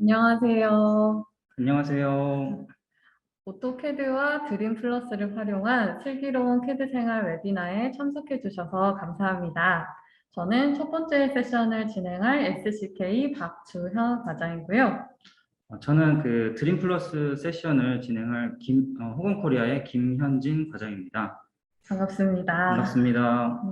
안녕하세요. 안녕하세요. 오토캐드와 드림 플러스를 활용한 슬기로운 캐드 생활 웨비나에 참석해 주셔서 감사합니다. 저는 첫 번째 세션을 진행할 SCK 박주현 과장이고요. 저는 그 드림 플러스 세션을 진행할 호건코리아의 김현진 과장입니다. 반갑습니다. 반갑습니다.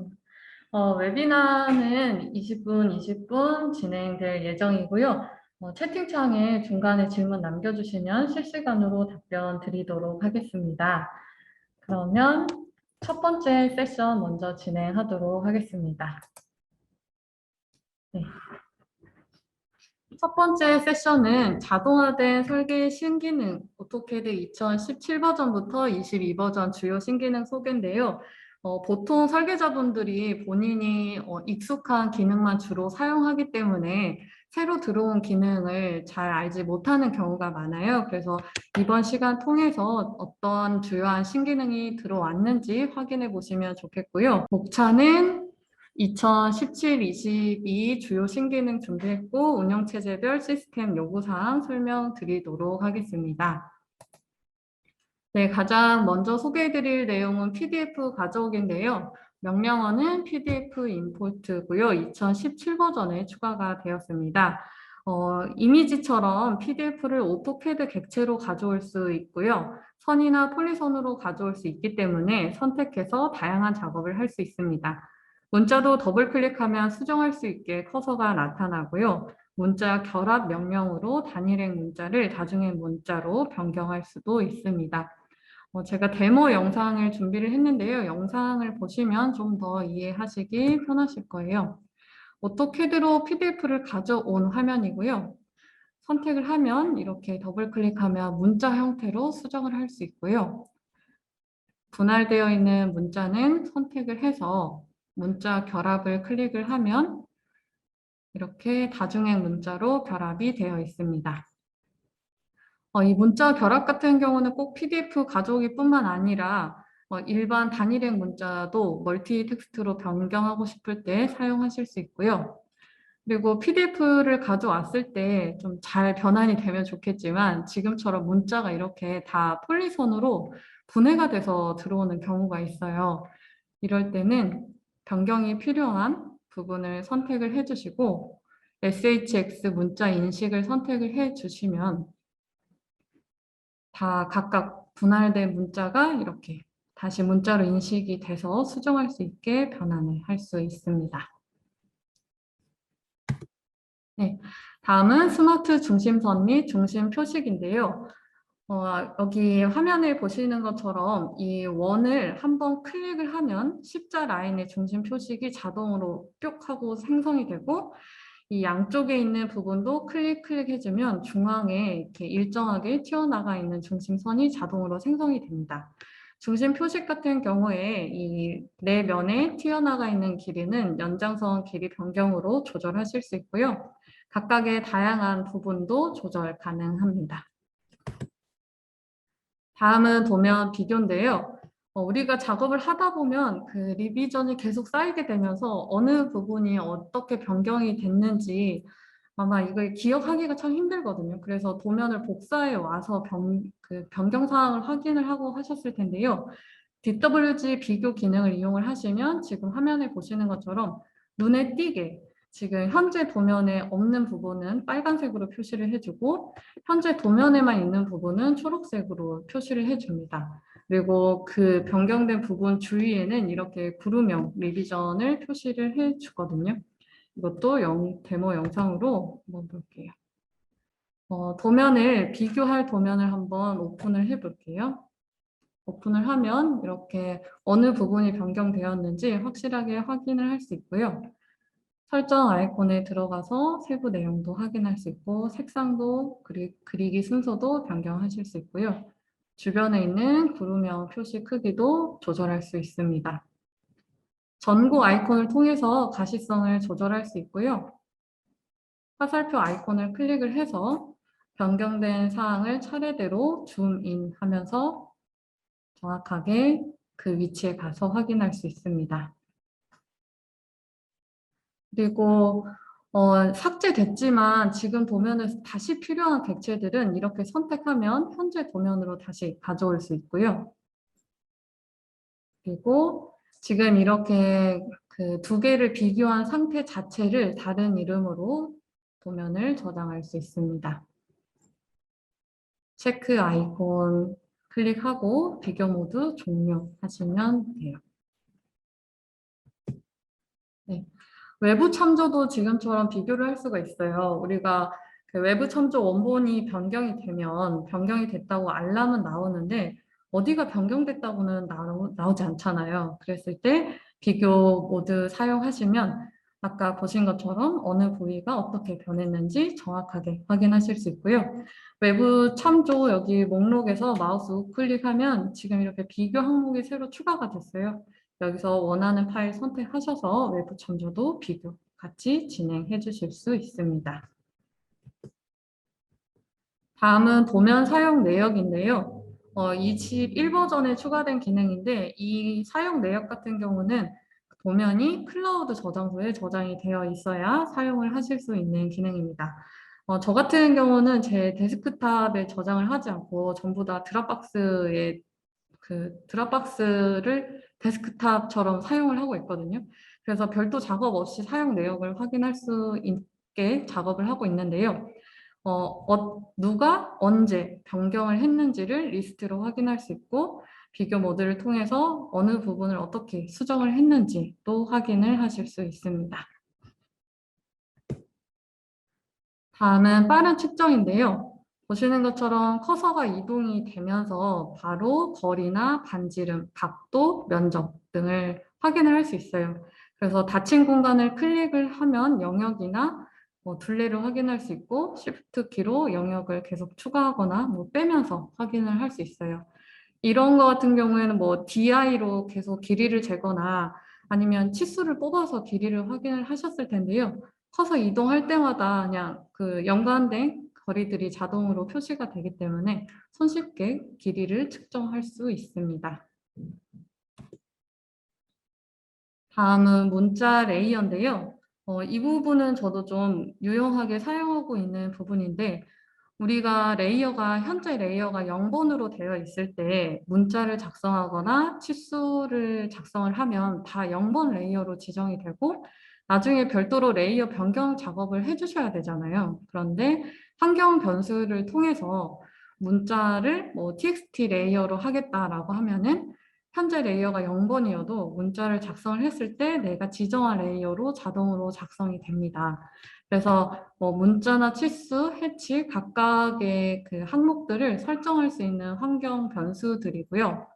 웨비나는 20분, 20분 진행될 예정이고요. 채팅창에 중간에 질문 남겨주시면 실시간으로 답변 드리도록 하겠습니다. 그러면 첫 번째 세션 먼저 진행하도록 하겠습니다. 네. 첫 번째 세션은 자동화된 설계 신기능 오토캐드 2017 버전부터 22 버전 주요 신기능 소개인데요. 보통 설계자분들이 본인이 익숙한 기능만 주로 사용하기 때문에 새로 들어온 기능을 잘 알지 못하는 경우가 많아요. 그래서 이번 시간 통해서 어떤 주요한 신기능이 들어왔는지 확인해 보시면 좋겠고요. 목차는 2017-22 주요 신기능 준비했고 운영체제별 시스템 요구사항 설명드리도록 하겠습니다. 네, 가장 먼저 소개해드릴 내용은 PDF 가져오기인데요. 명령어는 PDF 임포트고요. 2017 버전에 추가가 되었습니다. 이미지처럼 PDF를 오토캐드 객체로 가져올 수 있고요. 선이나 폴리선으로 가져올 수 있기 때문에 선택해서 다양한 작업을 할 수 있습니다. 문자도 더블 클릭하면 수정할 수 있게 커서가 나타나고요. 문자 결합 명령으로 단일행 문자를 다중행 문자로 변경할 수도 있습니다. 제가 데모 영상을 준비를 했는데요. 영상을 보시면 좀 더 이해하시기 편하실 거예요. 오토캐드로 PDF를 가져온 화면이고요. 선택을 하면 이렇게 더블 클릭하면 문자 형태로 수정을 할 수 있고요. 분할되어 있는 문자는 선택을 해서 문자 결합을 클릭을 하면 이렇게 다중행 문자로 결합이 되어 있습니다. 이 문자 결합 같은 경우는 꼭 PDF 가져오기 뿐만 아니라 일반 단일행 문자도 멀티 텍스트로 변경하고 싶을 때 사용하실 수 있고요. 그리고 PDF를 가져왔을 때 좀 잘 변환이 되면 좋겠지만 지금처럼 문자가 이렇게 다 폴리선으로 분해가 돼서 들어오는 경우가 있어요. 이럴 때는 변경이 필요한 부분을 선택을 해주시고 SHX 문자 인식을 선택을 해주시면 다 각각 분할된 문자가 이렇게 다시 문자로 인식이 돼서 수정할 수 있게 변환을 할 수 있습니다. 네, 다음은 스마트 중심선 및 중심 표식인데요. 여기 화면을 보시는 것처럼 이 원을 한번 클릭을 하면 십자 라인의 중심 표식이 자동으로 뿅 하고 생성이 되고 이 양쪽에 있는 부분도 클릭해주면 중앙에 이렇게 일정하게 튀어나가 있는 중심선이 자동으로 생성이 됩니다. 중심 표식 같은 경우에 이 네 면에 튀어나가 있는 길이는 연장선 길이 변경으로 조절하실 수 있고요. 각각의 다양한 부분도 조절 가능합니다. 다음은 도면 비교인데요. 우리가 작업을 하다 보면 그 리비전이 계속 쌓이게 되면서 어느 부분이 어떻게 변경이 됐는지 아마 이걸 기억하기가 참 힘들거든요. 그래서 도면을 복사해 와서 변경 사항을 확인을 하고 하셨을 텐데요. DWG 비교 기능을 이용을 하시면 지금 화면에 보시는 것처럼 눈에 띄게 지금 현재 도면에 없는 부분은 빨간색으로 표시를 해주고 현재 도면에만 있는 부분은 초록색으로 표시를 해줍니다. 그리고 그 변경된 부분 주위에는 이렇게 구름형 리비전을 표시를 해주거든요. 이것도 데모 영상으로 한번 볼게요. 비교할 도면을 한번 오픈을 해볼게요. 오픈을 하면 이렇게 어느 부분이 변경되었는지 확실하게 확인을 할 수 있고요. 설정 아이콘에 들어가서 세부 내용도 확인할 수 있고 색상도 그리기 순서도 변경하실 수 있고요. 주변에 있는 구름형 표시 크기도 조절할 수 있습니다. 전구 아이콘을 통해서 가시성을 조절할 수 있고요. 화살표 아이콘을 클릭을 해서 변경된 사항을 차례대로 줌인 하면서 정확하게 그 위치에 가서 확인할 수 있습니다. 그리고 삭제됐지만 지금 도면에서 다시 필요한 객체들은 이렇게 선택하면 현재 도면으로 다시 가져올 수 있고요. 그리고 지금 이렇게 그 두 개를 비교한 상태 자체를 다른 이름으로 도면을 저장할 수 있습니다. 체크 아이콘 클릭하고 비교 모드 종료하시면 돼요. 네. 외부 참조도 지금처럼 비교를 할 수가 있어요. 우리가 그 외부 참조 원본이 변경이 되면 변경이 됐다고 알람은 나오는데 어디가 변경됐다고는 나오지 않잖아요. 그랬을 때 비교 모드 사용하시면 아까 보신 것처럼 어느 부위가 어떻게 변했는지 정확하게 확인하실 수 있고요. 외부 참조 여기 목록에서 마우스 우클릭하면 지금 이렇게 비교 항목이 새로 추가가 됐어요. 여기서 원하는 파일 선택하셔서 외부 참조도 비교 같이 진행해 주실 수 있습니다. 다음은 도면 사용 내역인데요. 21버전에 추가된 기능인데 이 사용 내역 같은 경우는 도면이 클라우드 저장소에 저장이 되어 있어야 사용을 하실 수 있는 기능입니다. 저 같은 경우는 제 데스크탑에 저장을 하지 않고 전부 다 드랍박스에 그 드랍박스를 데스크탑처럼 사용을 하고 있거든요. 그래서 별도 작업 없이 사용 내역을 확인할 수 있게 작업을 하고 있는데요. 누가 언제 변경을 했는지를 리스트로 확인할 수 있고 비교 모드를 통해서 어느 부분을 어떻게 수정을 했는지도 확인을 하실 수 있습니다. 다음은 빠른 측정인데요. 보시는 것처럼 커서가 이동이 되면서 바로 거리나 반지름, 각도, 면적 등을 확인을 할 수 있어요. 그래서 닫힌 공간을 클릭을 하면 영역이나 둘레를 확인할 수 있고 Shift 키로 영역을 계속 추가하거나 빼면서 확인을 할 수 있어요. 이런 거 같은 경우에는 DI로 계속 길이를 재거나 아니면 치수를 뽑아서 길이를 확인을 하셨을 텐데요. 커서 이동할 때마다 그냥 그 연관된 거리들이 자동으로 표시가 되기 때문에 손쉽게 길이를 측정할 수 있습니다. 다음은 문자 레이어인데요. 이 부분은 저도 좀 유용하게 사용하고 있는 부분인데 우리가 현재 레이어가 0번으로 되어 있을 때 문자를 작성하거나 치수를 작성을 하면 다 0번 레이어로 지정이 되고 나중에 별도로 레이어 변경 작업을 해주셔야 되잖아요. 그런데 환경 변수를 통해서 문자를 txt 레이어로 하겠다라고 하면은 현재 레이어가 0번이어도 문자를 작성을 했을 때 내가 지정한 레이어로 자동으로 작성이 됩니다. 그래서 문자나 치수, 해치 각각의 그 항목들을 설정할 수 있는 환경 변수들이고요.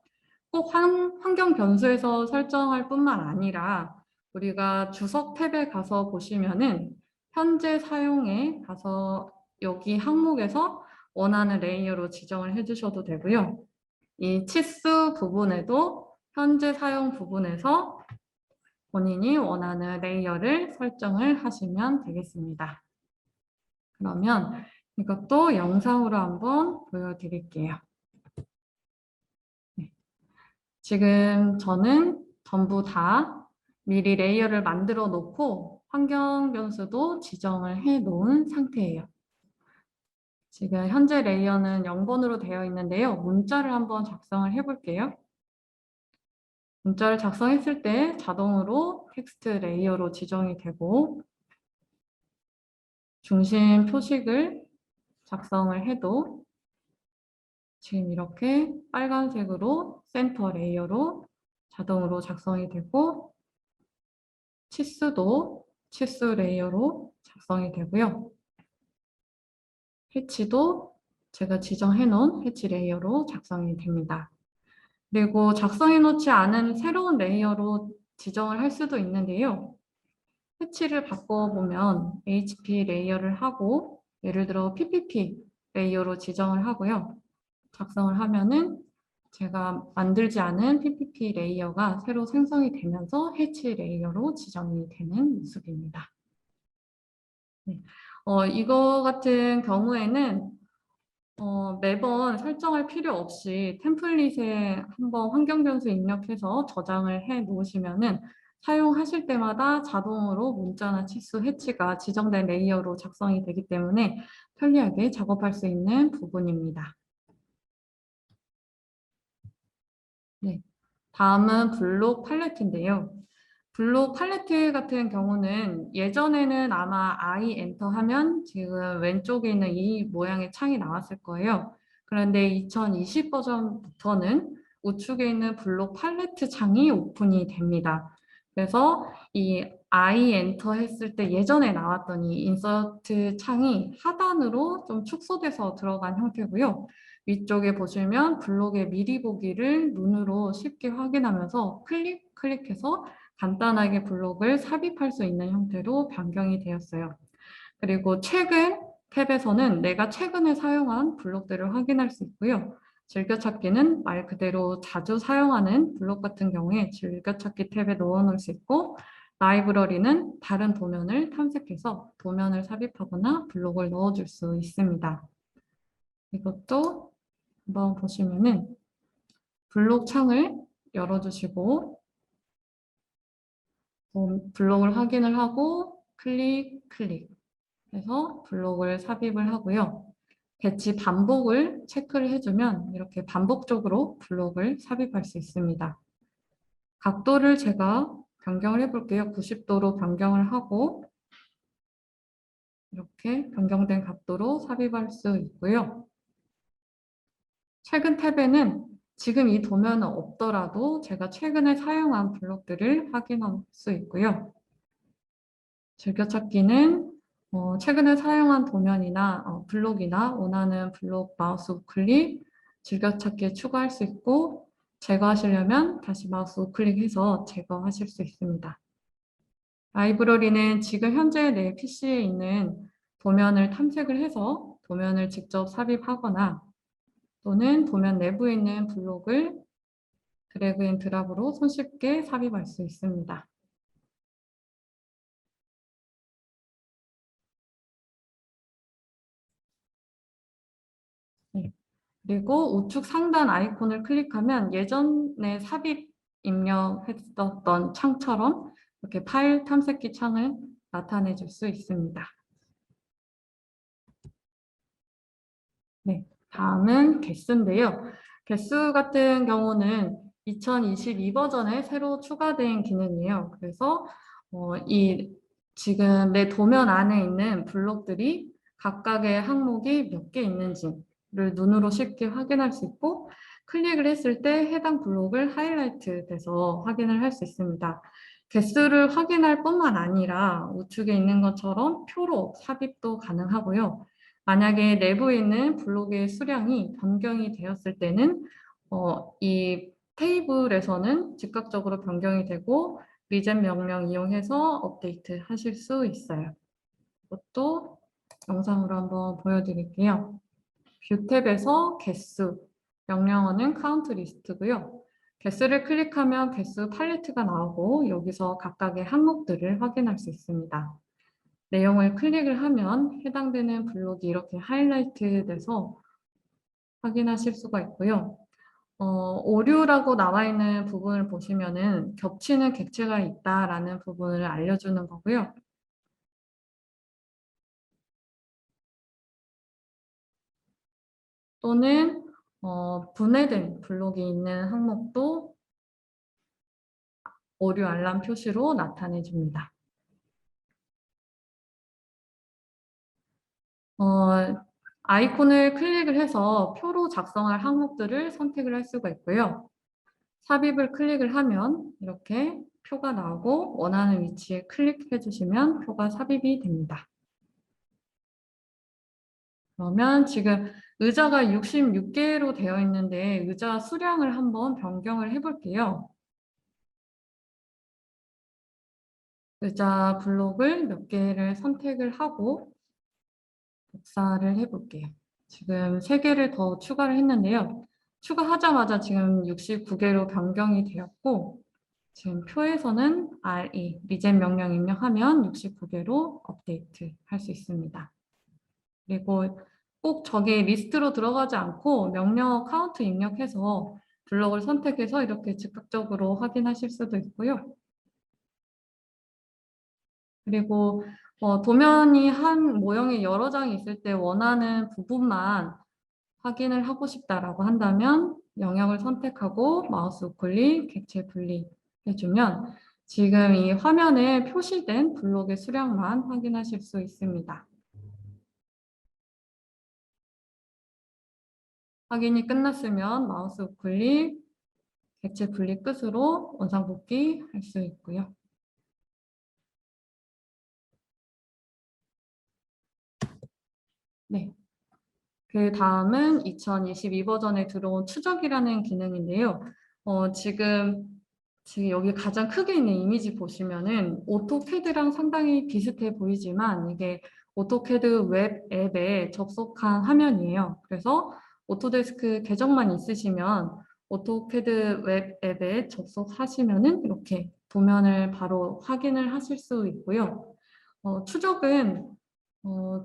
꼭 환경 변수에서 설정할 뿐만 아니라 우리가 주석 탭에 가서 보시면은 현재 사용에 가서 여기 항목에서 원하는 레이어로 지정을 해주셔도 되고요. 이 치수 부분에도 현재 사용 부분에서 본인이 원하는 레이어를 설정을 하시면 되겠습니다. 그러면 이것도 영상으로 한번 보여드릴게요. 네. 지금 저는 전부 다 미리 레이어를 만들어 놓고 환경 변수도 지정을 해 놓은 상태예요. 지금 현재 레이어는 0번으로 되어 있는데요. 문자를 한번 작성을 해 볼게요. 문자를 작성했을 때 자동으로 텍스트 레이어로 지정이 되고 중심 표식을 작성을 해도 지금 이렇게 빨간색으로 센터 레이어로 자동으로 작성이 되고 치수도 치수 레이어로 작성이 되고요. 해치도 제가 지정해 놓은 해치 레이어로 작성이 됩니다. 그리고 작성해 놓지 않은 새로운 레이어로 지정을 할 수도 있는데요. 해치를 바꿔보면 HP 레이어를 하고 예를 들어 PPP 레이어로 지정을 하고요. 작성을 하면은 제가 만들지 않은 PPP 레이어가 새로 생성이 되면서 해치 레이어로 지정이 되는 모습입니다. 네. 이거 같은 경우에는 매번 설정할 필요 없이 템플릿에 한번 환경 변수 입력해서 저장을 해 놓으시면은 사용하실 때마다 자동으로 문자나 치수 해치가 지정된 레이어로 작성이 되기 때문에 편리하게 작업할 수 있는 부분입니다. 네, 다음은 블록 팔레트인데요. 블록 팔레트 같은 경우는 예전에는 아마 I 엔터 하면 지금 왼쪽에 있는 이 모양의 창이 나왔을 거예요. 그런데 2020 버전부터는 우측에 있는 블록 팔레트 창이 오픈이 됩니다. 그래서 이 I 엔터 했을 때 예전에 나왔던 이 인서트 창이 하단으로 좀 축소돼서 들어간 형태고요. 위쪽에 보시면 블록의 미리 보기를 눈으로 쉽게 확인하면서 클릭해서 간단하게 블록을 삽입할 수 있는 형태로 변경이 되었어요. 그리고 최근 탭에서는 내가 최근에 사용한 블록들을 확인할 수 있고요. 즐겨찾기는 말 그대로 자주 사용하는 블록 같은 경우에 즐겨찾기 탭에 넣어놓을 수 있고, 라이브러리는 다른 도면을 탐색해서 도면을 삽입하거나 블록을 넣어줄 수 있습니다. 이것도 한번 보시면은 블록 창을 열어주시고 블록을 확인을 하고 클릭 해서 블록을 삽입을 하고요. 배치 반복을 체크를 해주면 이렇게 반복적으로 블록을 삽입할 수 있습니다. 각도를 제가 변경을 해볼게요. 90도로 변경을 하고 이렇게 변경된 각도로 삽입할 수 있고요. 최근 탭에는 지금 이 도면은 없더라도 제가 최근에 사용한 블록들을 확인할 수 있고요. 즐겨찾기는 최근에 사용한 도면이나 블록이나 원하는 블록 마우스 우클릭, 즐겨찾기에 추가할 수 있고 제거하시려면 다시 마우스 우클릭해서 제거하실 수 있습니다. 라이브러리는 지금 현재 내 PC에 있는 도면을 탐색을 해서 도면을 직접 삽입하거나 또는 도면 내부에 있는 블록을 드래그 앤 드랍으로 손쉽게 삽입할 수 있습니다. 네. 그리고 우측 상단 아이콘을 클릭하면 예전에 삽입 입력했었던 창처럼 이렇게 파일 탐색기 창을 나타내 줄 수 있습니다. 네, 다음은 개수인데요. 개수 같은 경우는 2022 버전에 새로 추가된 기능이에요. 그래서 지금 내 도면 안에 있는 블록들이 각각의 항목이 몇 개 있는지를 눈으로 쉽게 확인할 수 있고 클릭을 했을 때 해당 블록을 하이라이트 돼서 확인을 할 수 있습니다. 개수를 확인할 뿐만 아니라 우측에 있는 것처럼 표로 삽입도 가능하고요. 만약에 내부에 있는 블록의 수량이 변경이 되었을 때는 이 테이블에서는 즉각적으로 변경이 되고 리젠 명령 이용해서 업데이트 하실 수 있어요. 이것도 영상으로 한번 보여드릴게요. 뷰 탭에서 개수, 명령어는 카운트 리스트고요. 개수를 클릭하면 개수 팔레트가 나오고 여기서 각각의 항목들을 확인할 수 있습니다. 내용을 클릭을 하면 해당되는 블록이 이렇게 하이라이트 돼서 확인하실 수가 있고요. 오류라고 나와 있는 부분을 보시면은 겹치는 객체가 있다라는 부분을 알려주는 거고요. 또는 분해된 블록이 있는 항목도 오류 알람 표시로 나타내 줍니다. 아이콘을 클릭을 해서 표로 작성할 항목들을 선택을 할 수가 있고요. 삽입을 클릭을 하면 이렇게 표가 나오고 원하는 위치에 클릭해 주시면 표가 삽입이 됩니다. 그러면 지금 의자가 66개로 되어 있는데 의자 수량을 한번 변경을 해볼게요. 의자 블록을 몇 개를 선택을 하고 복사를 해볼게요. 지금 3개를 더 추가를 했는데요. 추가하자마자 지금 69개로 변경이 되었고 지금 표에서는 RE, 리젠 명령 입력하면 69개로 업데이트 할 수 있습니다. 그리고 꼭 저기 리스트로 들어가지 않고 명령어 카운트 입력해서 블록을 선택해서 이렇게 즉각적으로 확인하실 수도 있고요. 그리고 도면이 한 모형이 여러 장이 있을 때 원하는 부분만 확인을 하고 싶다라고 한다면 영역을 선택하고 마우스 우클릭, 객체 분리 해주면 지금 이 화면에 표시된 블록의 수량만 확인하실 수 있습니다. 확인이 끝났으면 마우스 우클릭, 객체 분리 끝으로 원상복귀 할 수 있고요. 네. 그 다음은 2022 버전에 들어온 추적이라는 기능인데요. 지금 여기 가장 크게 있는 이미지 보시면은 오토캐드랑 상당히 비슷해 보이지만 이게 오토캐드 웹 앱에 접속한 화면이에요. 그래서 오토데스크 계정만 있으시면 오토캐드 웹 앱에 접속하시면은 이렇게 도면을 바로 확인을 하실 수 있고요. 추적은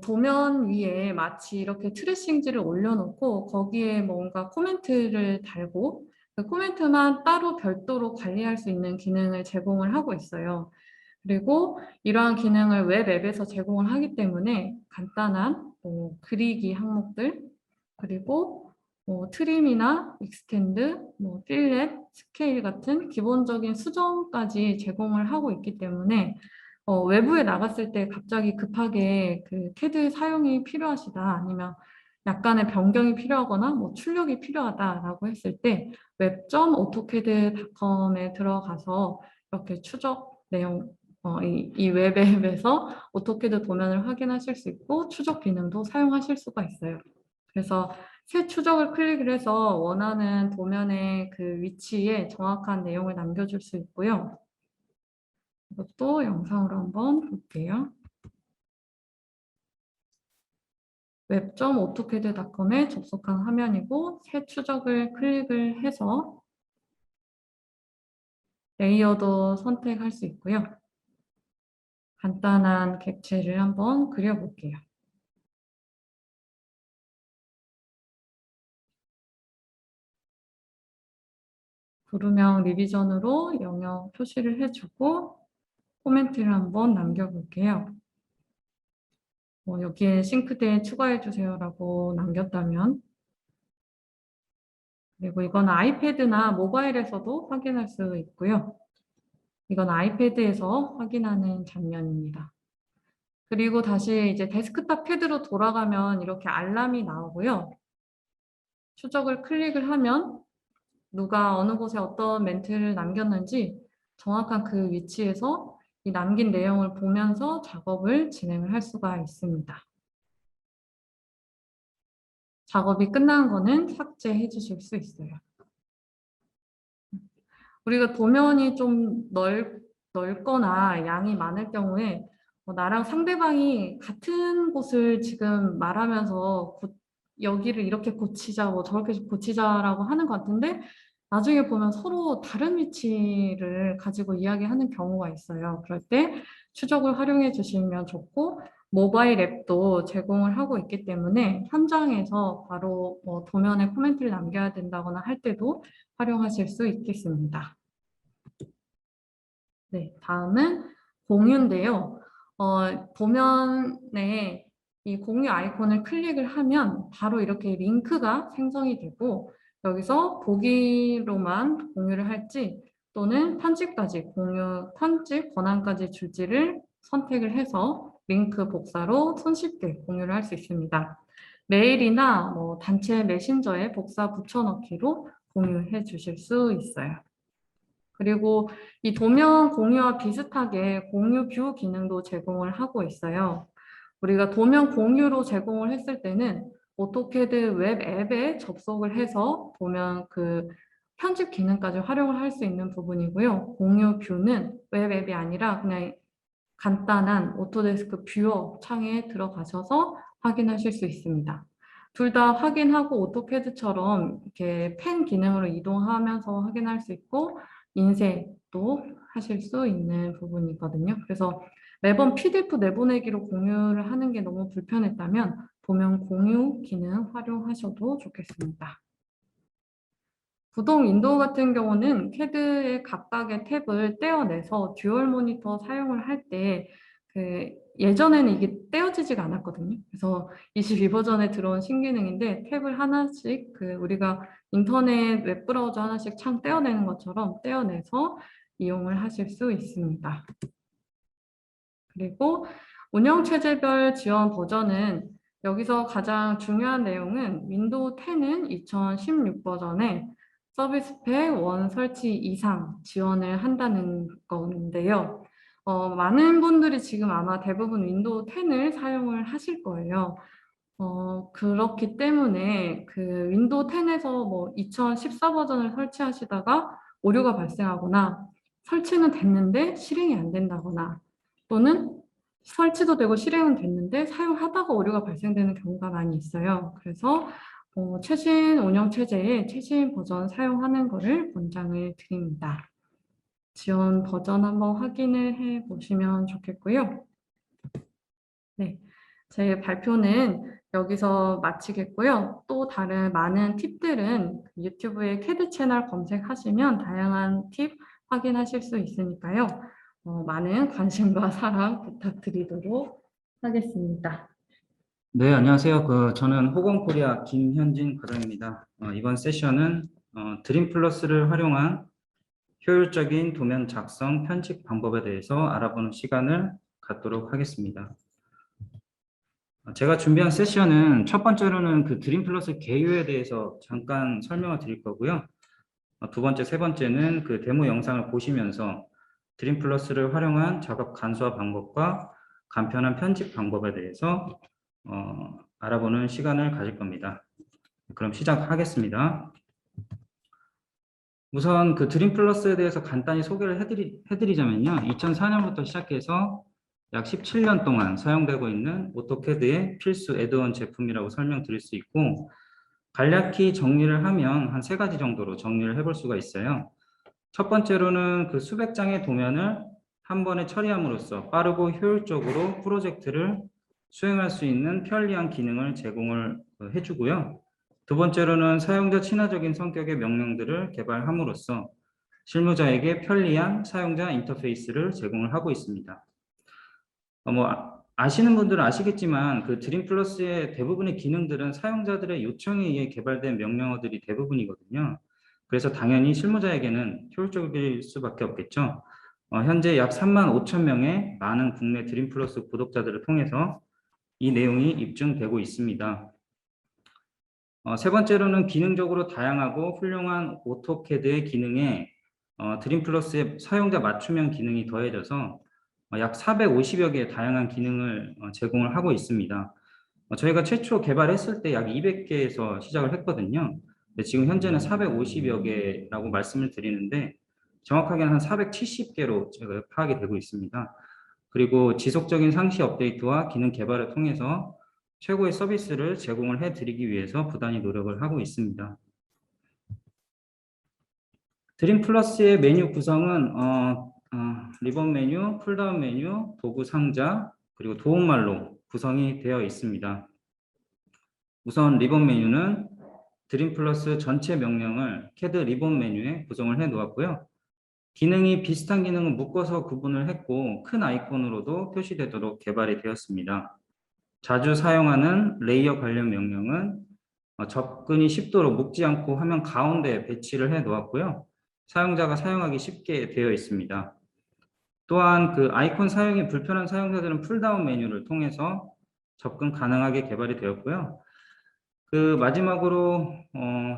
도면 위에 마치 이렇게 트래싱지를 올려놓고 거기에 뭔가 코멘트를 달고 그 코멘트만 따로 별도로 관리할 수 있는 기능을 제공을 하고 있어요. 그리고 이러한 기능을 웹 앱에서 제공을 하기 때문에 간단한 그리기 항목들 그리고 트림이나 익스텐드, 필렛, 스케일 같은 기본적인 수정까지 제공을 하고 있기 때문에 외부에 나갔을 때 갑자기 급하게 그 캐드 사용이 필요하시다 아니면 약간의 변경이 필요하거나 출력이 필요하다라고 했을 때 web.autocad.com에 들어가서 이렇게 추적 내용 이 웹앱에서 오토캐드 도면을 확인하실 수 있고 추적 기능도 사용하실 수가 있어요. 그래서 새 추적을 클릭을 해서 원하는 도면의 그 위치에 정확한 내용을 남겨줄 수 있고요. 이것도 영상으로 한번 볼게요. web.autocad.com에 접속한 화면이고 새 추적을 클릭을 해서 레이어도 선택할 수 있고요. 간단한 객체를 한번 그려볼게요. 구루명 리비전으로 영역 표시를 해주고 코멘트를 한번 남겨볼게요. 여기에 싱크대에 추가해주세요라고 남겼다면 그리고 이건 아이패드나 모바일에서도 확인할 수 있고요. 이건 아이패드에서 확인하는 장면입니다. 그리고 다시 이제 데스크탑 패드로 돌아가면 이렇게 알람이 나오고요. 추적을 클릭을 하면 누가 어느 곳에 어떤 멘트를 남겼는지 정확한 그 위치에서 이 남긴 내용을 보면서 작업을 진행을 할 수가 있습니다. 작업이 끝난 거는 삭제해 주실 수 있어요. 우리가 도면이 좀 넓거나 양이 많을 경우에 나랑 상대방이 같은 곳을 지금 말하면서 여기를 이렇게 고치자, 저렇게 고치자라고 하는 것 같은데 나중에 보면 서로 다른 위치를 가지고 이야기하는 경우가 있어요. 그럴 때 추적을 활용해 주시면 좋고 모바일 앱도 제공을 하고 있기 때문에 현장에서 바로 도면에 코멘트를 남겨야 된다거나 할 때도 활용하실 수 있겠습니다. 네, 다음은 공유인데요. 도면에 이 공유 아이콘을 클릭을 하면 바로 이렇게 링크가 생성이 되고 여기서 보기로만 공유를 할지 또는 편집까지 편집 권한까지 줄지를 선택을 해서 링크 복사로 손쉽게 공유를 할 수 있습니다. 메일이나 단체 메신저에 복사 붙여넣기로 공유해 주실 수 있어요. 그리고 이 도면 공유와 비슷하게 공유 뷰 기능도 제공을 하고 있어요. 우리가 도면 공유로 제공을 했을 때는 오토캐드 웹 앱에 접속을 해서 보면 그 편집 기능까지 활용을 할 수 있는 부분이고요. 공유 뷰는 웹 앱이 아니라 그냥 간단한 오토데스크 뷰어 창에 들어가셔서 확인하실 수 있습니다. 둘 다 확인하고 오토캐드처럼 이렇게 펜 기능으로 이동하면서 확인할 수 있고 인쇄도 하실 수 있는 부분이거든요. 그래서 매번 PDF 내보내기로 공유를 하는 게 너무 불편했다면 도면 공유 기능 활용하셔도 좋겠습니다. 구동 윈도우 같은 경우는 캐드의 각각의 탭을 떼어내서 듀얼 모니터 사용을 할 때 예전에는 이게 떼어지지가 않았거든요. 그래서 22 버전에 들어온 신기능인데 탭을 하나씩 우리가 인터넷 웹브라우저 하나씩 창 떼어내는 것처럼 떼어내서 이용을 하실 수 있습니다. 그리고 운영체제별 지원 버전은 여기서 가장 중요한 내용은 윈도우 10은 2016 버전에 서비스 팩 1 설치 이상 지원을 한다는 건데요. 많은 분들이 지금 아마 대부분 윈도우 10을 사용을 하실 거예요. 그렇기 때문에 윈도우 10에서 뭐 2014 버전을 설치하시다가 오류가 발생하거나 설치는 됐는데 실행이 안 된다거나 또는 설치도 되고 실행은 됐는데 사용하다가 오류가 발생되는 경우가 많이 있어요. 그래서 최신 운영 체제의 최신 버전 사용하는 것을 권장을 드립니다. 지원 버전 한번 확인을 해 보시면 좋겠고요. 네, 제 발표는 여기서 마치겠고요. 또 다른 많은 팁들은 유튜브에 캐드 채널 검색하시면 다양한 팁 확인하실 수 있으니까요. 많은 관심과 사랑 부탁드리도록 하겠습니다. 네, 안녕하세요. 저는 호건코리아 김현진 과장입니다. 이번 세션은 드림 플러스를 활용한 효율적인 도면 작성 편집 방법에 대해서 알아보는 시간을 갖도록 하겠습니다. 제가 준비한 세션은 첫 번째로는 드림 플러스 개요에 대해서 잠깐 설명을 드릴 거고요. 두 번째, 세 번째는 데모 영상을 보시면서 드림 플러스를 활용한 작업 간소화 방법과 간편한 편집 방법에 대해서 알아보는 시간을 가질 겁니다. 그럼 시작하겠습니다. 우선 드림 플러스에 대해서 간단히 소개를 해드리자면요. 2004년부터 시작해서 약 17년 동안 사용되고 있는 오토캐드의 필수 애드온 제품이라고 설명드릴 수 있고, 간략히 정리를 하면 한 3가지 정도로 정리를 해볼 수가 있어요. 첫 번째로는 수백 장의 도면을 한 번에 처리함으로써 빠르고 효율적으로 프로젝트를 수행할 수 있는 편리한 기능을 제공을 해주고요. 두 번째로는 사용자 친화적인 성격의 명령들을 개발함으로써 실무자에게 편리한 사용자 인터페이스를 제공을 하고 있습니다. 아시는 분들은 아시겠지만 드림 플러스의 대부분의 기능들은 사용자들의 요청에 의해 개발된 명령어들이 대부분이거든요. 그래서 당연히 실무자에게는 효율적일 수밖에 없겠죠. 현재 약 35,000명의 많은 국내 드림 플러스 구독자들을 통해서 이 내용이 입증되고 있습니다. 세 번째로는 기능적으로 다양하고 훌륭한 오토캐드의 기능에 드림 플러스의 사용자 맞춤형 기능이 더해져서 약 450여 개의 다양한 기능을 제공을 하고 있습니다. 저희가 최초 개발했을 때 약 200개에서 시작을 했거든요. 지금 현재는 450여 개라고 말씀을 드리는데 정확하게는 한 470개로 제가 파악이 되고 있습니다. 그리고 지속적인 상시 업데이트와 기능 개발을 통해서 최고의 서비스를 제공을 해드리기 위해서 부단히 노력을 하고 있습니다. 드림 플러스의 메뉴 구성은 리본 메뉴, 풀다운 메뉴, 도구 상자, 그리고 도움말로 구성이 되어 있습니다. 우선 리본 메뉴는 드림 플러스 전체 명령을 캐드 리본 메뉴에 구성을 해 놓았고요. 기능이 비슷한 기능은 묶어서 구분을 했고 큰 아이콘으로도 표시되도록 개발이 되었습니다. 자주 사용하는 레이어 관련 명령은 접근이 쉽도록 묶지 않고 화면 가운데에 배치를 해 놓았고요. 사용자가 사용하기 쉽게 되어 있습니다. 또한 아이콘 사용이 불편한 사용자들은 풀다운 메뉴를 통해서 접근 가능하게 개발이 되었고요. 마지막으로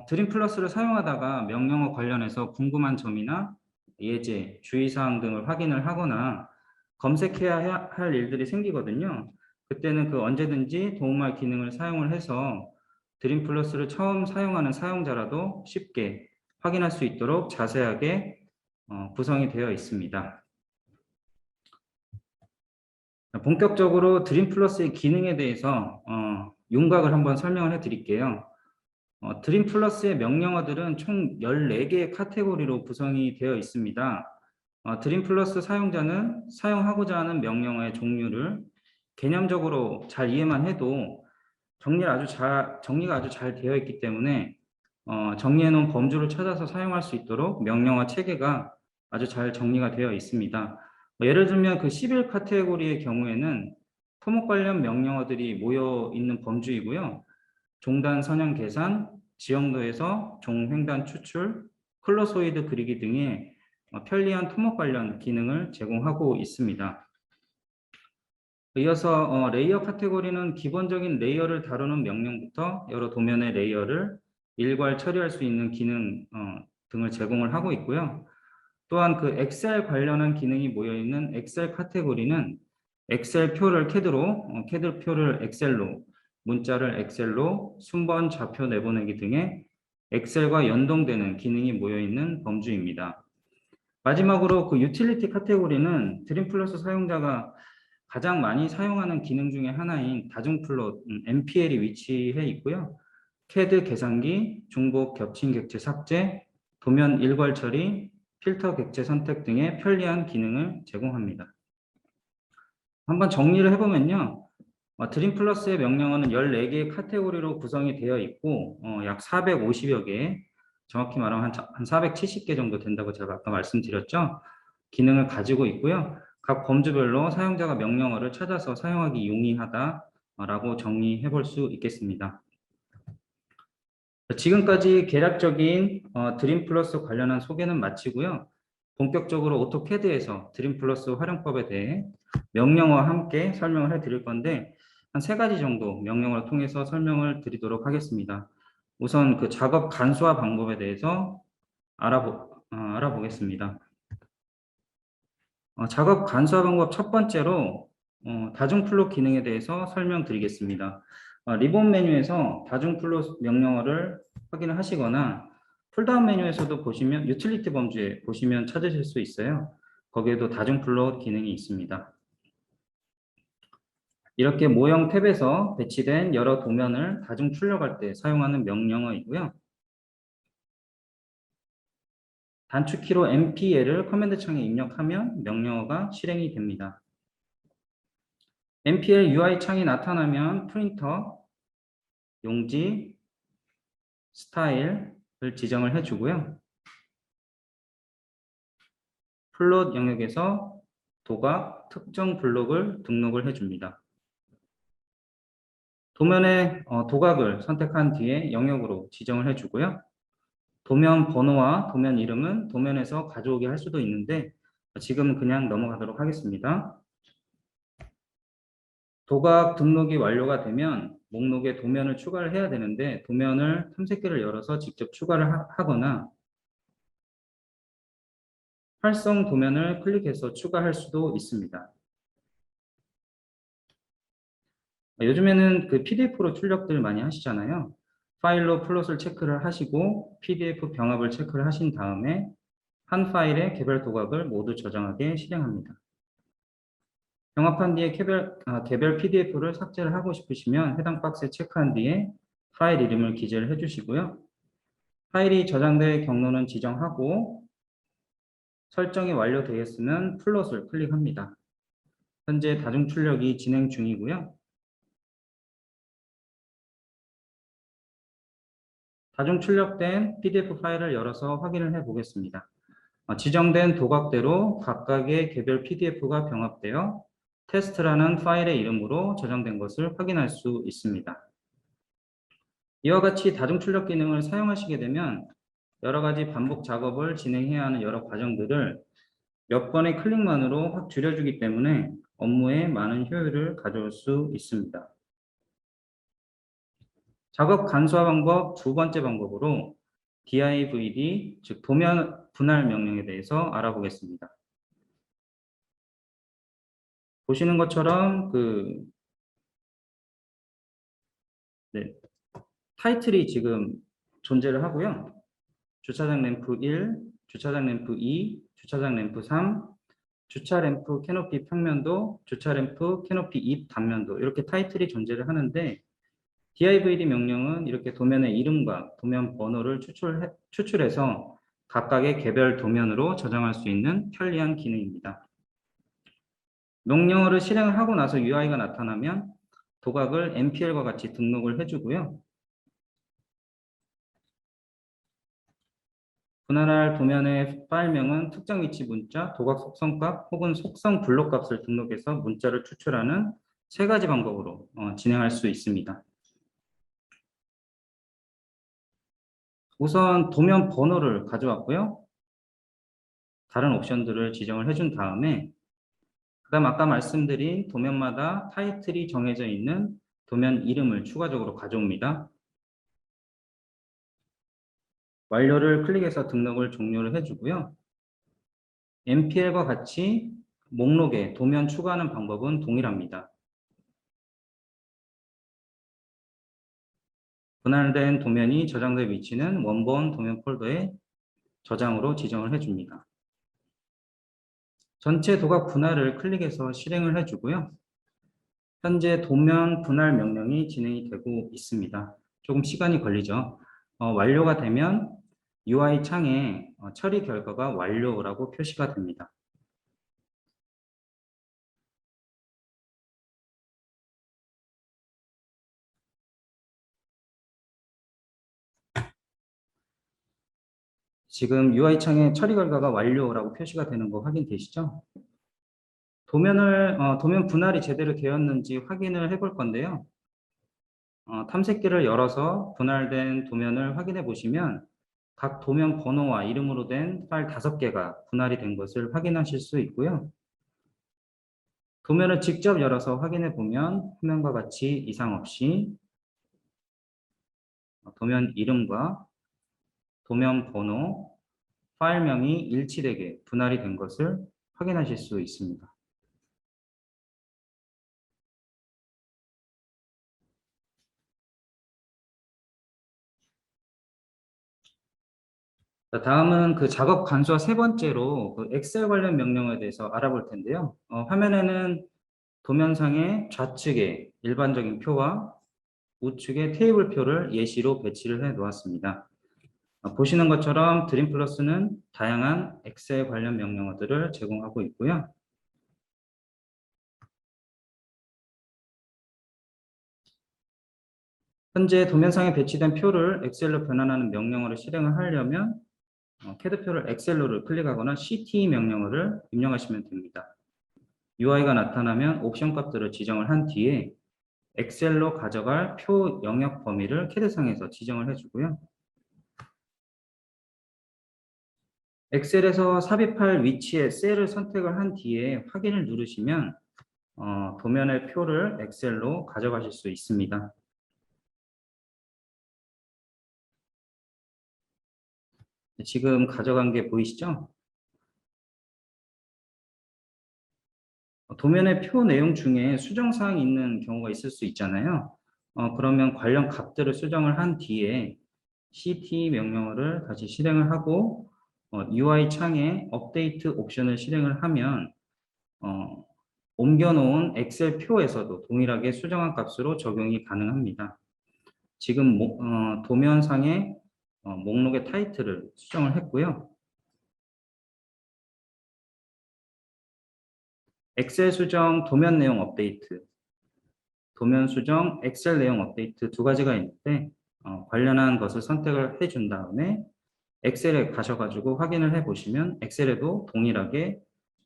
드림 플러스를 사용하다가 명령어 관련해서 궁금한 점이나 예제, 주의사항 등을 확인을 하거나 검색해야 할 일들이 생기거든요. 그때는 언제든지 도움말 기능을 사용을 해서 드림 플러스를 처음 사용하는 사용자라도 쉽게 확인할 수 있도록 자세하게 구성이 되어 있습니다. 본격적으로 드림 플러스의 기능에 대해서 윤곽을 한번 설명을 해드릴게요. 드림 플러스의 명령어들은 총 14개의 카테고리로 구성이 되어 있습니다. 드림 플러스 사용자는 사용하고자 하는 명령어의 종류를 개념적으로 잘 이해만 해도 정리가 아주 잘 되어 있기 때문에 정리해 놓은 범주를 찾아서 사용할 수 있도록 명령어 체계가 아주 잘 정리가 되어 있습니다. 예를 들면 그 11 카테고리의 경우에는 토목 관련 명령어들이 모여 있는 범주이고요. 종단 선형 계산, 지형도에서 종횡단 추출, 클로소이드 그리기 등의 편리한 토목 관련 기능을 제공하고 있습니다. 이어서 레이어 카테고리는 기본적인 레이어를 다루는 명령부터 여러 도면의 레이어를 일괄 처리할 수 있는 기능 등을 제공을 하고 있고요. 또한 그 엑셀 관련한 기능이 모여 있는 엑셀 카테고리는 엑셀 표를 캐드로, 캐드 표를 엑셀로, 문자를 엑셀로, 순번 좌표 내보내기 등의 엑셀과 연동되는 기능이 모여 있는 범주입니다. 마지막으로 그 유틸리티 카테고리는 드림플러스 사용자가 가장 많이 사용하는 기능 중에 하나인 다중플롯 MPL이 위치해 있고요. CAD 계산기, 중복 겹친 객체 삭제, 도면 일괄 처리, 필터 객체 선택 등의 편리한 기능을 제공합니다. 한번 정리를 해보면요. 드림플러스의 명령어는 14개의 카테고리로 구성이 되어 있고 약 450여 개, 정확히 말하면 한 470개 정도 된다고 제가 아까 말씀드렸죠. 기능을 가지고 있고요. 각 범주별로 사용자가 명령어를 찾아서 사용하기 용이하다라고 정리해 볼 수 있겠습니다. 지금까지 개략적인 드림플러스 관련한 소개는 마치고요. 본격적으로 오토캐드에서 드림플러스 활용법에 대해 명령어와 함께 설명을 해드릴 건데 한 3가지 정도 명령어를 통해서 설명을 드리도록 하겠습니다. 우선 그 작업 간소화 방법에 대해서 알아보겠습니다. 작업 간소화 방법 첫 번째로 다중플롯 기능에 대해서 설명드리겠습니다. 리본 메뉴에서 다중플롯 명령어를 확인을 하시거나 풀다운 메뉴에서도 보시면 유틸리티 범주에 보시면 찾으실 수 있어요. 거기에도 다중플롯 기능이 있습니다. 이렇게 모형 탭에서 배치된 여러 도면을 다중 출력할 때 사용하는 명령어이고요. 단축키로 MPL을 커맨드 창에 입력하면 명령어가 실행이 됩니다. MPL UI 창이 나타나면 프린터, 용지, 스타일을 지정을 해주고요. 플롯 영역에서 도각, 특정 블록을 등록을 해줍니다. 도면의 도각을 선택한 뒤에 영역으로 지정을 해주고요. 도면 번호와 도면 이름은 도면에서 가져오게 할 수도 있는데 지금 그냥 넘어가도록 하겠습니다. 도각 등록이 완료가 되면 목록에 도면을 추가를 해야 되는데 도면을 탐색기를 열어서 직접 추가를 하거나 활성 도면을 클릭해서 추가할 수도 있습니다. 요즘에는 그 PDF로 출력들 많이 하시잖아요. 파일로 플롯을 체크를 하시고 PDF 병합을 체크를 하신 다음에 한 파일의 개별 도각을 모두 저장하게 실행합니다. 병합한 뒤에 개별 PDF를 삭제를 하고 싶으시면 해당 박스에 체크한 뒤에 파일 이름을 기재를 해주시고요. 파일이 저장될 경로는 지정하고 설정이 완료되었으면 플롯을 클릭합니다. 현재 다중 출력이 진행 중이고요. 다중 출력된 PDF 파일을 열어서 확인을 해 보겠습니다. 지정된 도각대로 각각의 개별 PDF가 병합되어 테스트라는 파일의 이름으로 저장된 것을 확인할 수 있습니다. 이와 같이 다중 출력 기능을 사용하시게 되면 여러 가지 반복 작업을 진행해야 하는 여러 과정들을 몇 번의 클릭만으로 확 줄여주기 때문에 업무에 많은 효율을 가져올 수 있습니다. 작업 간소화 방법 두 번째 방법으로 divd, 즉 도면 분할 명령에 대해서 알아보겠습니다. 보시는 것처럼 타이틀이 지금 존재를 하고요. 주차장 램프 1, 주차장 램프 2, 주차장 램프 3, 주차 램프 캐노피 평면도, 주차 램프 캐노피 입 단면도 이렇게 타이틀이 존재를 하는데 divd 명령은 이렇게 도면의 이름과 도면 번호를 추출해서 각각의 개별 도면으로 저장할 수 있는 편리한 기능입니다. 명령어를 실행을 하고 나서 UI가 나타나면 도각을 MPL과 같이 등록을 해주고요. 분할할 도면의 파일명은 특정 위치 문자, 도각 속성값 혹은 속성 블록 값을 등록해서 문자를 추출하는 세 가지 방법으로 진행할 수 있습니다. 우선 도면 번호를 가져왔고요. 다른 옵션들을 지정을 해준 다음에 그다음 아까 말씀드린 도면마다 타이틀이 정해져 있는 도면 이름을 추가적으로 가져옵니다. 완료를 클릭해서 등록을 종료를 해주고요. MPL과 같이 목록에 도면 추가하는 방법은 동일합니다. 분할된 도면이 저장될 위치는 원본 도면 폴더에 저장으로 지정을 해줍니다. 전체 도각 분할을 클릭해서 실행을 해주고요. 현재 도면 분할 명령이 진행이 되고 있습니다. 조금 시간이 걸리죠. 완료가 되면 UI 창에 처리 결과가 완료라고 표시가 됩니다. 지금 UI 창에 처리 결과가 완료라고 표시가 되는 거 확인되시죠? 도면 분할이 제대로 되었는지 확인을 해볼 건데요. 탐색기를 열어서 분할된 도면을 확인해 보시면 각 도면 번호와 이름으로 된 파일 5개가 분할이 된 것을 확인하실 수 있고요. 도면을 직접 열어서 확인해 보면 화면과 같이 이상 없이 도면 이름과 도면 번호, 파일명이 일치되게 분할이 된 것을 확인하실 수 있습니다. 자, 다음은 그 작업 간수와 세 번째로 그 엑셀 관련 명령에 대해서 알아볼 텐데요. 화면에는 도면상의 좌측에 일반적인 표와 우측에 테이블 표를 예시로 배치를 해 놓았습니다. 보시는 것처럼 드림 플러스는 다양한 엑셀 관련 명령어들을 제공하고 있고요. 현재 도면상에 배치된 표를 엑셀로 변환하는 명령어를 실행을 하려면 캐드표를 엑셀로를 클릭하거나 CT 명령어를 입력하시면 됩니다. UI가 나타나면 옵션 값들을 지정을 한 뒤에 엑셀로 가져갈 표 영역 범위를 캐드상에서 지정을 해주고요. 엑셀에서 삽입할 위치에 셀을 선택을 한 뒤에 확인을 누르시면 도면의 표를 엑셀로 가져가실 수 있습니다. 지금 가져간 게 보이시죠? 도면의 표 내용 중에 수정사항이 있는 경우가 있을 수 있잖아요. 그러면 관련 값들을 수정을 한 뒤에 CT 명령어를 다시 실행을 하고 UI 창에 업데이트 옵션을 실행을 하면 옮겨놓은 엑셀 표에서도 동일하게 수정한 값으로 적용이 가능합니다. 지금 도면상의 목록의 타이틀을 수정을 했고요. 엑셀 수정 도면 내용 업데이트, 도면 수정 엑셀 내용 업데이트 두 가지가 있는데 관련한 것을 선택을 해준 다음에 엑셀에 가셔가지고 확인을 해 보시면 엑셀에도 동일하게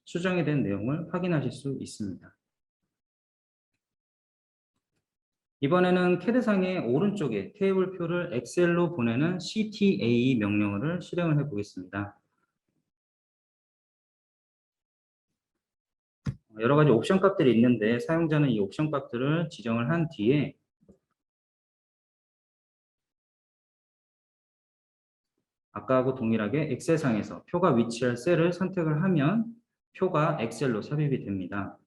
수정이 된 내용을 확인하실 수 있습니다. 이번에는 캐드상의 오른쪽에 테이블표를 엑셀로 보내는 CTA 명령어를 실행을 해 보겠습니다. 여러 가지 옵션 값들이 있는데 사용자는 이 옵션 값들을 지정을 한 뒤에 아까하고 동일하게 엑셀상에서 표가 위치할 셀을 선택을 하면 표가 엑셀로 삽입이 됩니다.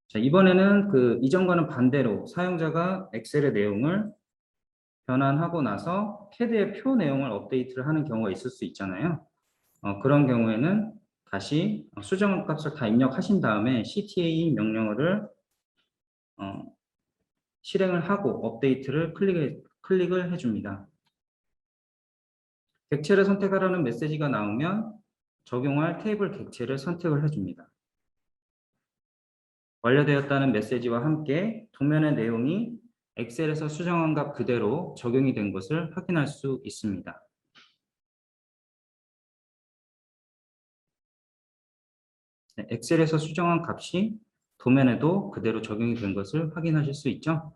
자, 이번에는 그 이전과는 반대로 사용자가 엑셀의 내용을 변환하고 나서 캐드의 표 내용을 업데이트를 하는 경우가 있을 수 있잖아요. 그런 경우에는 다시 수정 값을 다 입력하신 다음에 CTA 명령어를 실행을 하고 업데이트를 클릭을 해줍니다. 객체를 선택하라는 메시지가 나오면 적용할 테이블 객체를 선택을 해줍니다. 완료되었다는 메시지와 함께 도면의 내용이 엑셀에서 수정한 값 그대로 적용이 된 것을 확인할 수 있습니다. 네, 엑셀에서 수정한 값이 도면에도 그대로 적용이 된 것을 확인하실 수 있죠.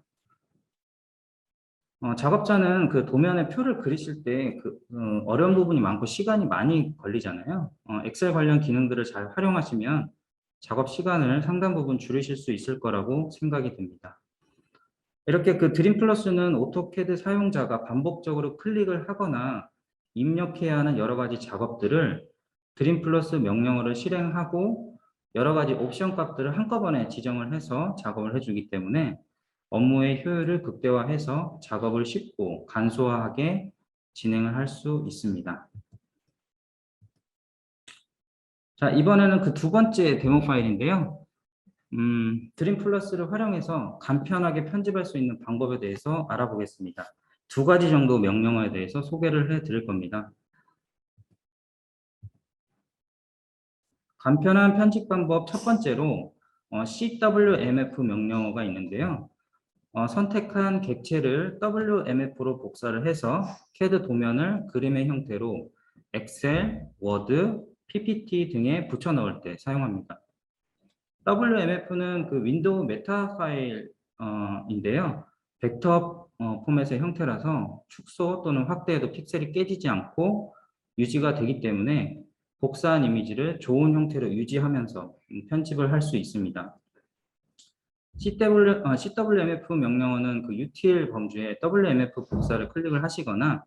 작업자는 그 도면의 표를 그리실 때 어려운 부분이 많고 시간이 많이 걸리잖아요. 엑셀 관련 기능들을 잘 활용하시면 작업 시간을 상당 부분 줄이실 수 있을 거라고 생각이 듭니다. 이렇게 그 드림 플러스는 오토캐드 사용자가 반복적으로 클릭을 하거나 입력해야 하는 여러 가지 작업들을 드림 플러스 명령어를 실행하고 여러 가지 옵션 값들을 한꺼번에 지정을 해서 작업을 해주기 때문에 업무의 효율을 극대화해서 작업을 쉽고 간소하게 진행을 할 수 있습니다. 자, 이번에는 그 두 번째 데모 파일인데요. 드림 플러스를 활용해서 간편하게 편집할 수 있는 방법에 대해서 알아보겠습니다. 두 가지 정도 명령어에 대해서 소개를 해 드릴 겁니다. 간편한 편집 방법 첫 번째로 CWMF 명령어가 있는데요. 선택한 객체를 WMF로 복사를 해서 CAD 도면을 그림의 형태로 엑셀, 워드, PPT 등에 붙여 넣을 때 사용합니다. WMF는 그 윈도우 메타 파일인데요. 벡터 포맷의 형태라서 축소 또는 확대해도 픽셀이 깨지지 않고 유지가 되기 때문에 복사한 이미지를 좋은 형태로 유지하면서 편집을 할 수 있습니다. CWMF 명령어는 그 util 범주에 WMF 복사를 클릭을 하시거나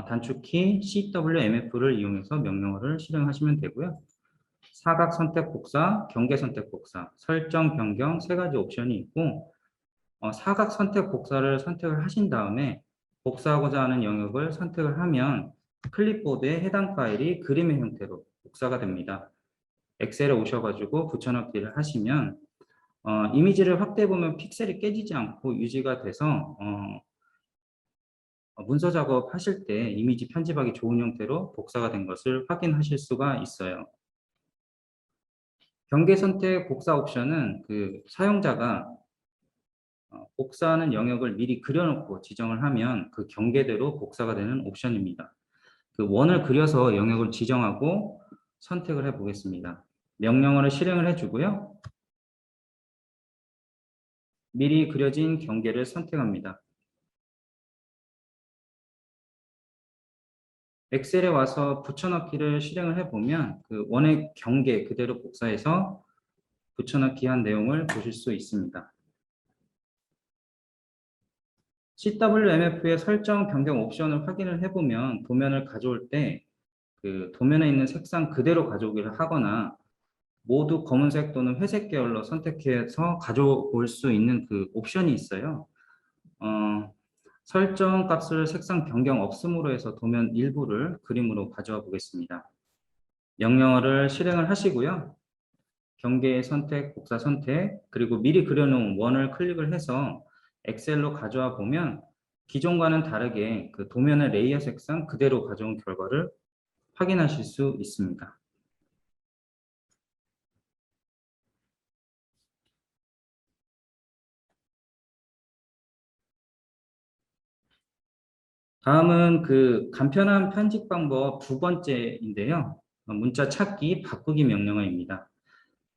단축키 CWMF를 이용해서 명령어를 실행하시면 되고요. 사각 선택 복사, 경계 선택 복사, 설정 변경 세 가지 옵션이 있고 사각 선택 복사를 선택을 하신 다음에 복사하고자 하는 영역을 선택을 하면 클립보드에 해당 파일이 그림의 형태로 복사가 됩니다. 엑셀에 오셔가지고 붙여넣기를 하시면 이미지를 확대해 보면 픽셀이 깨지지 않고 유지가 돼서 문서 작업하실 때 이미지 편집하기 좋은 형태로 복사가 된 것을 확인하실 수가 있어요. 경계 선택 복사 옵션은 그 사용자가 복사하는 영역을 미리 그려놓고 지정을 하면 그 경계대로 복사가 되는 옵션입니다. 그 원을 그려서 영역을 지정하고 선택을 해 보겠습니다. 명령어를 실행을 해주고요. 미리 그려진 경계를 선택합니다. 엑셀에 와서 붙여넣기를 실행을 해보면 그 원의 경계 그대로 복사해서 붙여넣기 한 내용을 보실 수 있습니다. CWMF의 설정 변경 옵션을 확인을 해보면 도면을 가져올 때 그 도면에 있는 색상 그대로 가져오기를 하거나 모두 검은색 또는 회색 계열로 선택해서 가져올 수 있는 그 옵션이 있어요. 설정 값을 색상 변경 없음으로 해서 도면 일부를 그림으로 가져와 보겠습니다. 명령어를 실행을 하시고요. 경계 선택, 복사 선택, 그리고 미리 그려놓은 원을 클릭을 해서 엑셀로 가져와 보면 기존과는 다르게 그 도면의 레이어 색상 그대로 가져온 결과를 확인하실 수 있습니다. 다음은 그 간편한 편집 방법 두 번째인데요. 문자 찾기 바꾸기 명령어입니다.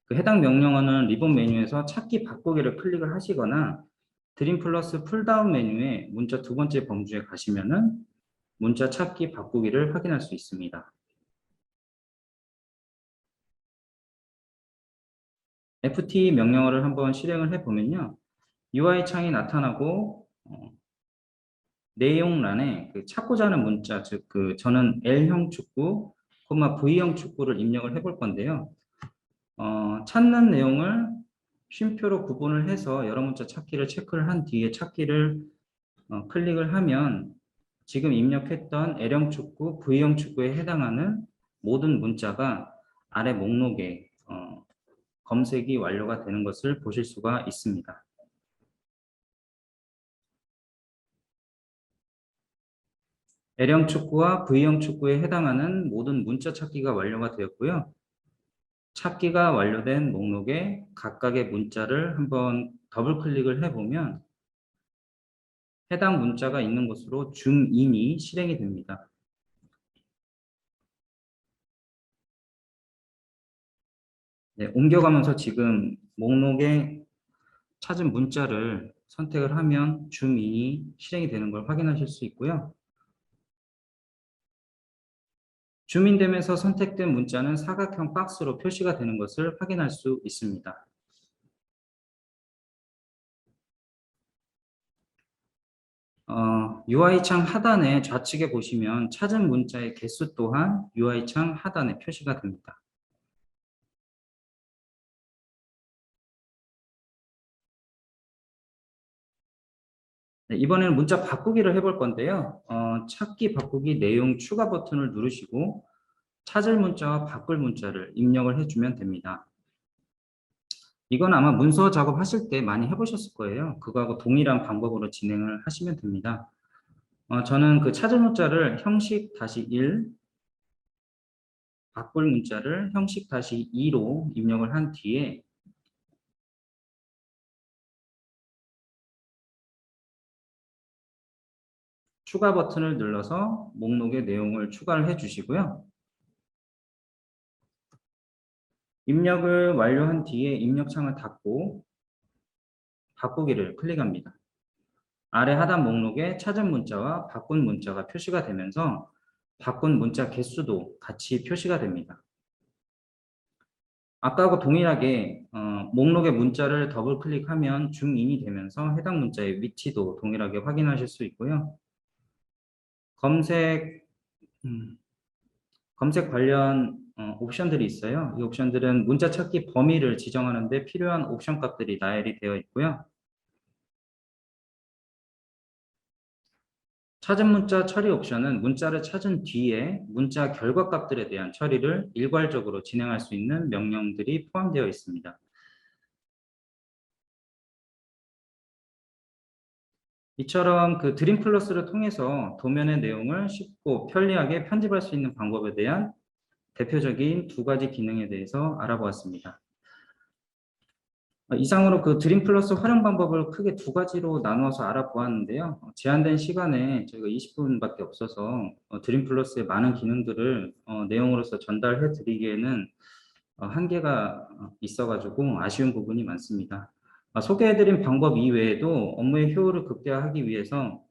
그 해당 명령어는 리본 메뉴에서 찾기 바꾸기를 클릭을 하시거나 드림 플러스 풀다운 메뉴에 문자 두 번째 범주에 가시면은 문자 찾기 바꾸기를 확인할 수 있습니다. FT 명령어를 한번 실행을 해보면요. UI 창이 나타나고 내용란에 그 찾고자 하는 문자, 즉 그 저는 L형 축구, V형 축구를 입력을 해볼 건데요. 찾는 내용을 쉼표로 구분을 해서 여러 문자 찾기를 체크를 한 뒤에 찾기를 클릭을 하면 지금 입력했던 L형 축구, V형 축구에 해당하는 모든 문자가 아래 목록에 검색이 완료가 되는 것을 보실 수가 있습니다. L형 축구와 V형 축구에 해당하는 모든 문자 찾기가 완료가 되었고요. 찾기가 완료된 목록에 각각의 문자를 한번 더블 클릭을 해보면 해당 문자가 있는 곳으로 줌인이 실행이 됩니다. 네, 옮겨가면서 지금 목록에 찾은 문자를 선택을 하면 줌인이 실행이 되는 걸 확인하실 수 있고요. 줌인되면서 선택된 문자는 사각형 박스로 표시가 되는 것을 확인할 수 있습니다. UI창 하단에 좌측에 보시면 찾은 문자의 개수 또한 UI창 하단에 표시가 됩니다. 네, 이번에는 문자 바꾸기를 해볼 건데요. 찾기 바꾸기 내용 추가 버튼을 누르시고 찾을 문자와 바꿀 문자를 입력을 해주면 됩니다. 이건 아마 문서 작업하실 때 많이 해보셨을 거예요. 그거하고 동일한 방법으로 진행을 하시면 됩니다. 저는 그 찾을 문자를 형식 -1, 바꿀 문자를 형식 -2로 입력을 한 뒤에 추가 버튼을 눌러서 목록의 내용을 추가를 해주시고요. 입력을 완료한 뒤에 입력창을 닫고 바꾸기를 클릭합니다. 아래 하단 목록에 찾은 문자와 바꾼 문자가 표시가 되면서 바꾼 문자 개수도 같이 표시가 됩니다. 아까하고 동일하게 목록의 문자를 더블 클릭하면 줌인이 되면서 해당 문자의 위치도 동일하게 확인하실 수 있고요. 검색 관련 옵션들이 있어요. 이 옵션들은 문자 찾기 범위를 지정하는 데 필요한 옵션 값들이 나열이 되어 있고요. 찾은 문자 처리 옵션은 문자를 찾은 뒤에 문자 결과 값들에 대한 처리를 일괄적으로 진행할 수 있는 명령들이 포함되어 있습니다. 이처럼 그 드림 플러스를 통해서 도면의 내용을 쉽고 편리하게 편집할 수 있는 방법에 대한 대표적인 두 가지 기능에 대해서 알아보았습니다. 이상으로 그 드림 플러스 활용 방법을 크게 두 가지로 나누어서 알아보았는데요. 제한된 시간에 저희가 20분밖에 없어서 드림 플러스의 많은 기능들을 내용으로서 전달해 드리기에는 한계가 있어가지고 아쉬운 부분이 많습니다. 소개해드린 방법 이외에도 업무의 효율을 극대화하기 위해서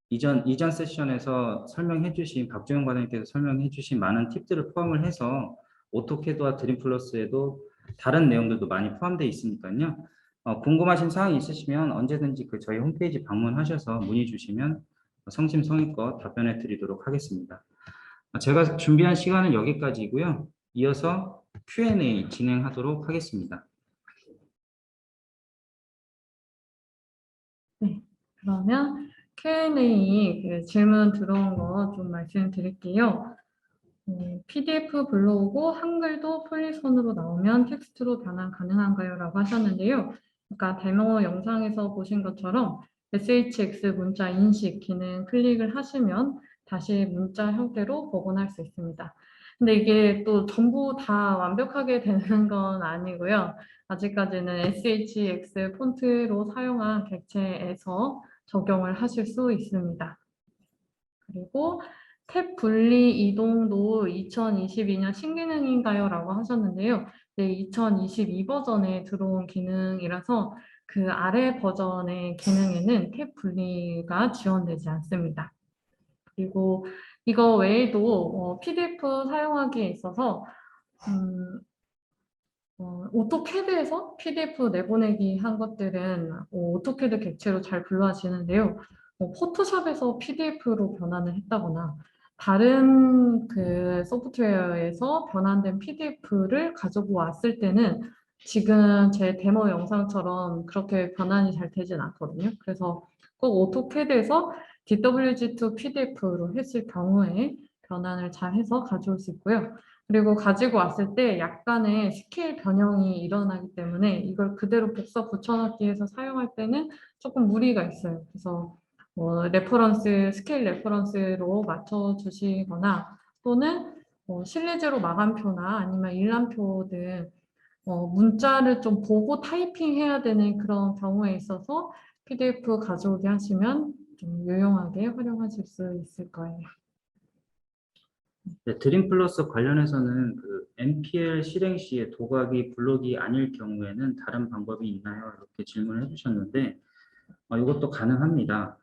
이전 세션에서 설명해 주신 박주영 과장님께서 설명해 주신 많은 팁들을 포함을 해서 오토캐드와 드림 플러스에도 다른 내용들도 많이 포함되어 있으니까요. 궁금하신 사항이 있으시면 언제든지 그 저희 홈페이지 방문하셔서 문의 주시면 성심성의껏 답변해 드리도록 하겠습니다. 제가 준비한 시간은 여기까지고요. 이어서 Q&A 진행하도록 하겠습니다. 네, 그러면 Q&A 그 질문 들어온 거 좀 말씀드릴게요. PDF 불러오고 한글도 폴리손으로 나오면 텍스트로 변환 가능한가요? 라고 하셨는데요. 아까 데모 영상에서 보신 것처럼 SHX 문자 인식 기능 클릭을 하시면 다시 문자 형태로 복원할 수 있습니다. 근데 이게 또 전부 다 완벽하게 되는 건 아니고요. 아직까지는 SHX 폰트로 사용한 객체에서 적용을 하실 수 있습니다. 그리고 탭 분리 이동도 2022년 신기능인가요? 라고 하셨는데요. 네, 2022 버전에 들어온 기능이라서 그 아래 버전의 기능에는 탭 분리가 지원되지 않습니다. 그리고 이거 외에도 PDF 사용하기에 있어서 오토캐드에서 PDF 내보내기 한 것들은 오토캐드 객체로 잘 불러지는데요. 포토샵에서 PDF로 변환을 했다거나 다른 그 소프트웨어에서 변환된 PDF를 가지고 왔을 때는 지금 제 데모 영상처럼 그렇게 변환이 잘 되진 않거든요. 그래서 꼭 오토캐드에서 DWG2 PDF로 했을 경우에 변환을 잘 해서 가져올 수 있고요. 그리고 가지고 왔을 때 약간의 스케일 변형이 일어나기 때문에 이걸 그대로 복사 붙여넣기 해서 사용할 때는 조금 무리가 있어요. 그래서 스케일 레퍼런스로 맞춰주시거나 또는 실내제로 마감표나 아니면 일람표 등 문자를 좀 보고 타이핑해야 되는 그런 경우에 있어서 PDF 가져오게 하시면 좀 유용하게 활용하실 수 있을 거예요. 네, 드림 플러스 관련해서는 그 NPL 실행 시에 도각이 블록이 아닐 경우에는 다른 방법이 있나요? 이렇게 질문을 해주셨는데 이것도 가능합니다.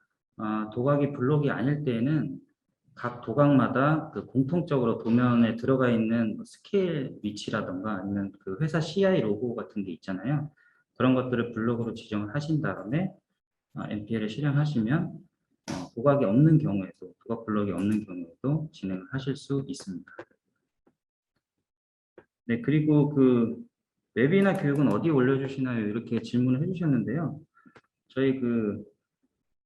도각이 블록이 아닐 때에는 각 도각마다 그 공통적으로 도면에 들어가 있는 뭐 스케일 위치라던가 아니면 그 회사 CI 로고 같은 게 있잖아요. 그런 것들을 블록으로 지정을 하신 다음에 NPL을 실행하시면 도각이 없는 경우에도, 도각 블록이 없는 경우에도 진행을 하실 수 있습니다. 네, 그리고 그 웹이나 교육은 어디 올려주시나요? 이렇게 질문을 해주셨는데요. 저희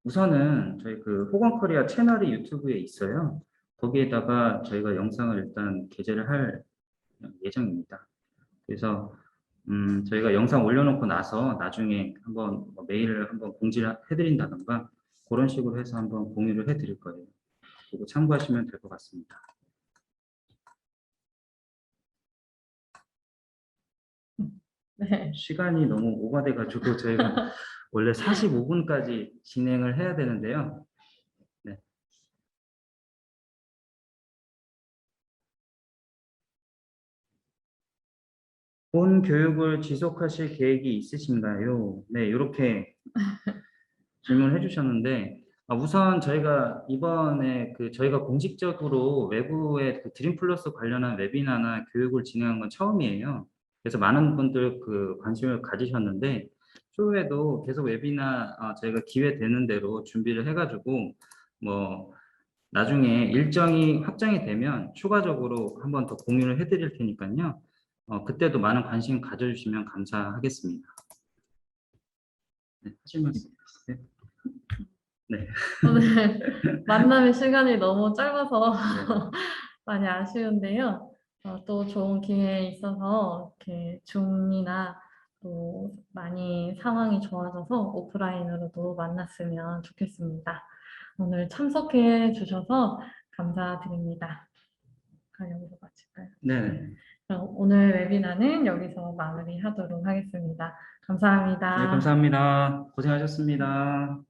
우선은 저희 호건 코리아 채널이 유튜브에 있어요. 거기에다가 저희가 영상을 일단 게재를 할 예정입니다. 그래서 저희가 영상 올려놓고 나서 나중에 한번 메일을 한번 공지를 해드린다던가 그런 식으로 해서 한번 공유를 해드릴 거예요. 그리고 참고하시면 될 것 같습니다. 네. 시간이 너무 오버돼가지고 저희가 원래 45분까지 진행을 해야 되는데요. 네. 본 교육을 지속하실 계획이 있으신가요? 네, 이렇게 질문을 해주셨는데 우선 저희가 이번에 저희가 공식적으로 외부의 드림 플러스 관련한 웨비나나 교육을 진행한 건 처음이에요. 그래서 많은 분들 관심을 가지셨는데 추후에도 계속 웨비나 저희가 기회 되는 대로 준비를 해가지고 뭐 나중에 일정이 확정이 되면 추가적으로 한번 더 공유를 해드릴 테니까요. 그때도 많은 관심 가져주시면 감사하겠습니다. 네, 하실 말씀 있으세요? 네. 오늘 만남의 시간이 너무 짧아서 네. 많이 아쉬운데요. 또 좋은 기회에 있어서 이렇게 줌이나 또 많이 상황이 좋아져서 오프라인으로도 만났으면 좋겠습니다. 오늘 참석해 주셔서 감사드립니다. 여기서 마칠까요? 네. 그럼 오늘 웨비나는 여기서 마무리하도록 하겠습니다. 네, 감사합니다. 감사합니다. 고생하셨습니다.